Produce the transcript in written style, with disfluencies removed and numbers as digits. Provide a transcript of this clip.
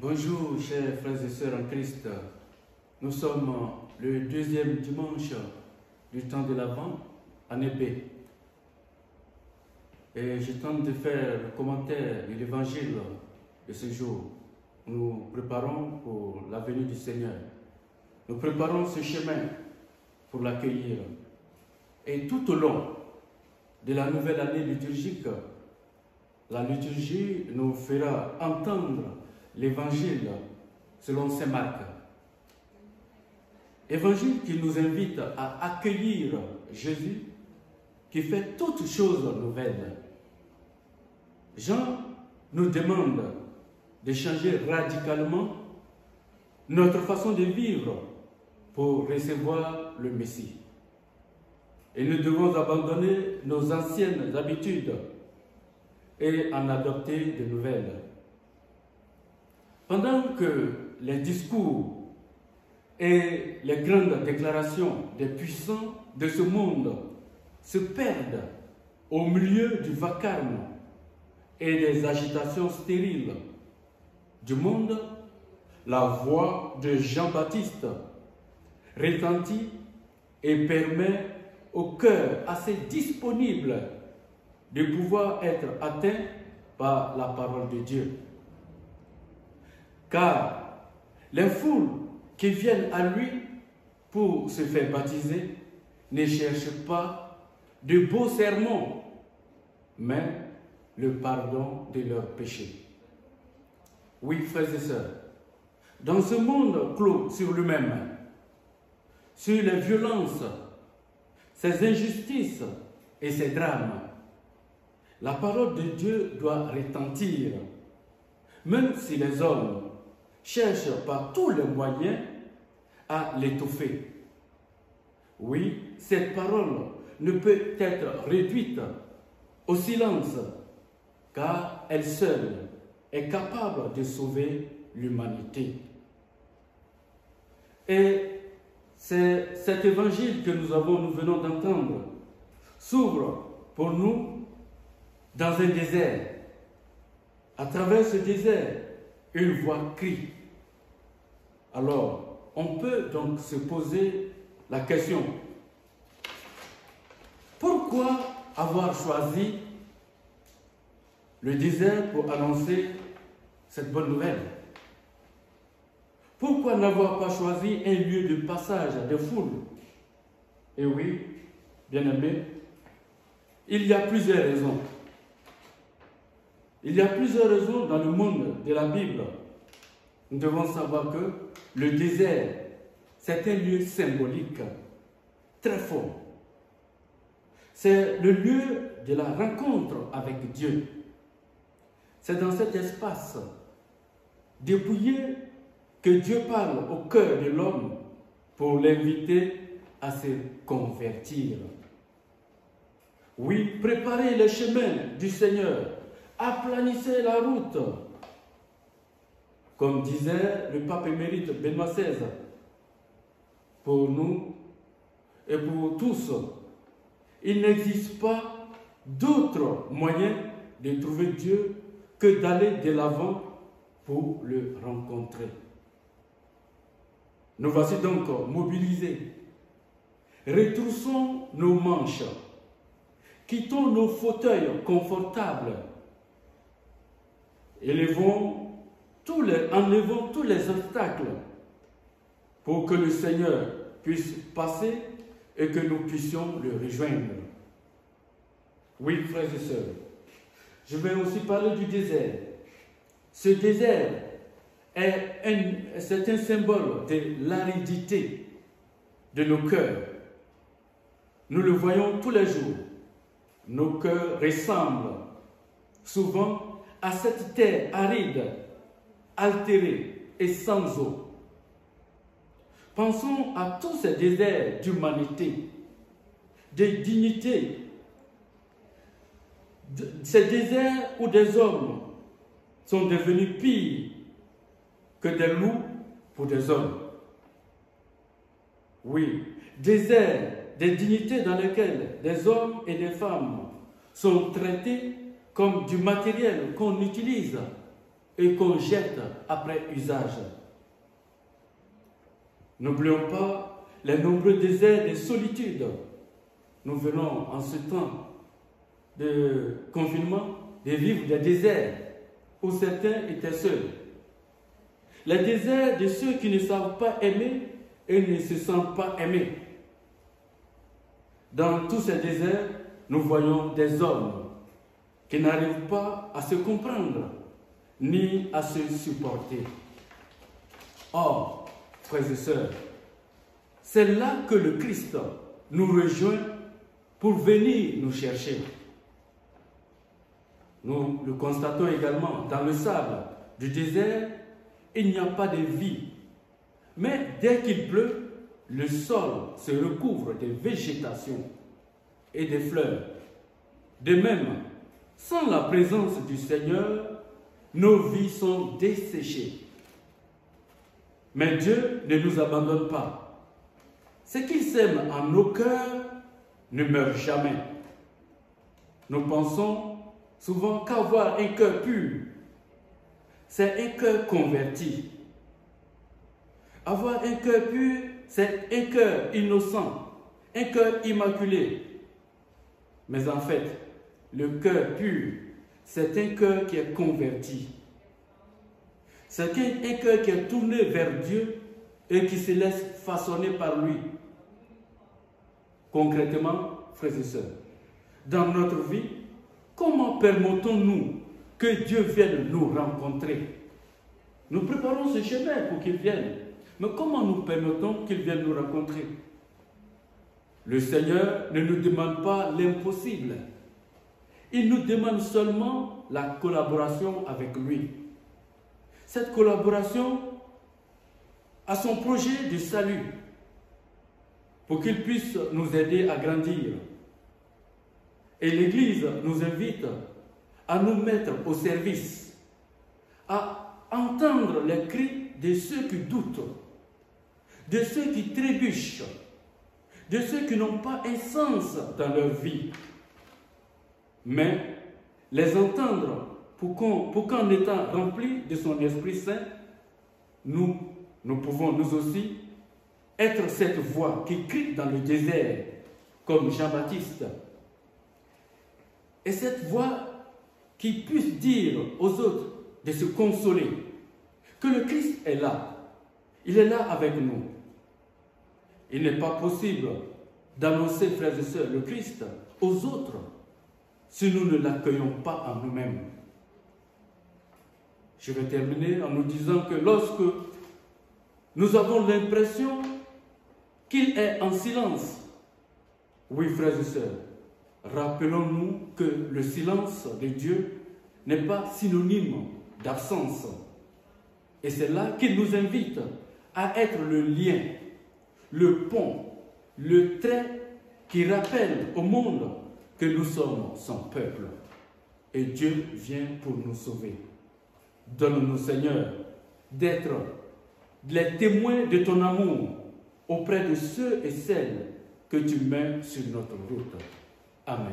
Bonjour, chers frères et sœurs en Christ. Nous sommes le deuxième dimanche du temps de l'Avent en épée. Et je tente de faire le commentaire de l'évangile de ce jour. Nous préparons pour la venue du Seigneur. Nous préparons ce chemin pour l'accueillir. Et tout au long de la nouvelle année liturgique, la liturgie nous fera entendre l'évangile selon saint Marc. Évangile qui nous invite à accueillir Jésus qui fait toutes choses nouvelles. Jean nous demande de changer radicalement notre façon de vivre pour recevoir le Messie. Et nous devons abandonner nos anciennes habitudes et en adopter de nouvelles. Pendant que les discours et les grandes déclarations des puissants de ce monde se perdent au milieu du vacarme et des agitations stériles du monde, la voix de Jean-Baptiste retentit et permet au cœur assez disponible de pouvoir être atteint par la parole de Dieu. Car les foules qui viennent à lui pour se faire baptiser ne cherchent pas de beaux sermons, mais le pardon de leurs péchés. Oui, frères et sœurs, dans ce monde clos sur lui-même, sur les violences, ses injustices et ses drames, la parole de Dieu doit retentir, même si les hommes cherchent par tous les moyens à l'étouffer. Oui, cette parole ne peut être réduite au silence, car elle seule est capable de sauver l'humanité. Et c'est cet évangile que nous venons d'entendre, s'ouvre pour nous dans un désert. À travers ce désert, une voix crie. Alors, on peut donc se poser la question, pourquoi avoir choisi le désert pour annoncer cette bonne nouvelle? Pourquoi n'avoir pas choisi un lieu de passage de foule? Et oui, bien-aimés, il y a plusieurs raisons. Il y a plusieurs raisons dans le monde de la Bible. Nous devons savoir que le désert, c'est un lieu symbolique très fort. C'est le lieu de la rencontre avec Dieu. C'est dans cet espace dépouillé que Dieu parle au cœur de l'homme pour l'inviter à se convertir. Oui, préparez le chemin du Seigneur, aplanissez la route. Comme disait le pape émérite Benoît XVI, pour nous et pour tous, il n'existe pas d'autre moyen de trouver Dieu que d'aller de l'avant pour le rencontrer. Nous voici donc mobilisés. Retroussons nos manches, quittons nos fauteuils confortables, enlevons tous les obstacles pour que le Seigneur puisse passer et que nous puissions le rejoindre. Oui, frères et sœurs, je vais aussi parler du désert. Ce désert c'est un symbole de l'aridité de nos cœurs. Nous le voyons tous les jours. Nos cœurs ressemblent souvent à cette terre aride, altérée et sans eau. Pensons à tous ces déserts d'humanité, de dignité, ces déserts où des hommes sont devenus pires que des loups pour des hommes. Oui, déserts, des dignités dans lesquelles des hommes et des femmes sont traités comme du matériel qu'on utilise et qu'on jette après usage. N'oublions pas les nombreux déserts et solitudes. Nous venons en ce temps de confinement de vivre des déserts où certains étaient seuls. Les déserts de ceux qui ne savent pas aimer et ne se sentent pas aimés. Dans tous ces déserts, nous voyons des hommes qui n'arrivent pas à se comprendre ni à se supporter. Or, frères et sœurs, c'est là que le Christ nous rejoint pour venir nous chercher. Nous le constatons également dans le sable du désert, il n'y a pas de vie. Mais dès qu'il pleut, le sol se recouvre de végétation et de fleurs. De même, sans la présence du Seigneur, nos vies sont desséchées. Mais Dieu ne nous abandonne pas. Ce qu'il sème en nos cœurs ne meurt jamais. Nous pensons souvent qu'avoir un cœur pur, c'est un cœur converti. Avoir un cœur pur, c'est un cœur innocent, un cœur immaculé. Mais en fait, le cœur pur, c'est un cœur qui est converti. C'est un cœur qui est tourné vers Dieu et qui se laisse façonner par lui. Concrètement, frères et sœurs, dans notre vie, comment permettons-nous que Dieu vienne nous rencontrer? Nous préparons ce chemin pour qu'il vienne. Mais comment nous permettons qu'il vienne nous rencontrer? Le Seigneur ne nous demande pas l'impossible. Il nous demande seulement la collaboration avec lui. Cette collaboration a son projet de salut pour qu'il puisse nous aider à grandir. Et l'Église nous invite à nous mettre au service, à entendre les cris de ceux qui doutent, de ceux qui trébuchent, de ceux qui n'ont pas un sens dans leur vie, mais les entendre pour qu'en étant remplis de son Esprit Saint, nous pouvons nous aussi être cette voix qui crie dans le désert, comme Jean-Baptiste. Et cette voix qui puisse dire aux autres de se consoler, que le Christ est là, il est là avec nous. Il n'est pas possible d'annoncer, frères et sœurs, le Christ aux autres si nous ne l'accueillons pas en nous-mêmes. Je vais terminer en nous disant que lorsque nous avons l'impression qu'il est en silence, oui, frères et sœurs, rappelons-nous que le silence de Dieu n'est pas synonyme d'absence. Et c'est là qu'il nous invite à être le lien, le pont, le trait qui rappelle au monde que nous sommes son peuple. Et Dieu vient pour nous sauver. Donne-nous, Seigneur, d'être les témoins de ton amour auprès de ceux et celles que tu mets sur notre route. Amen.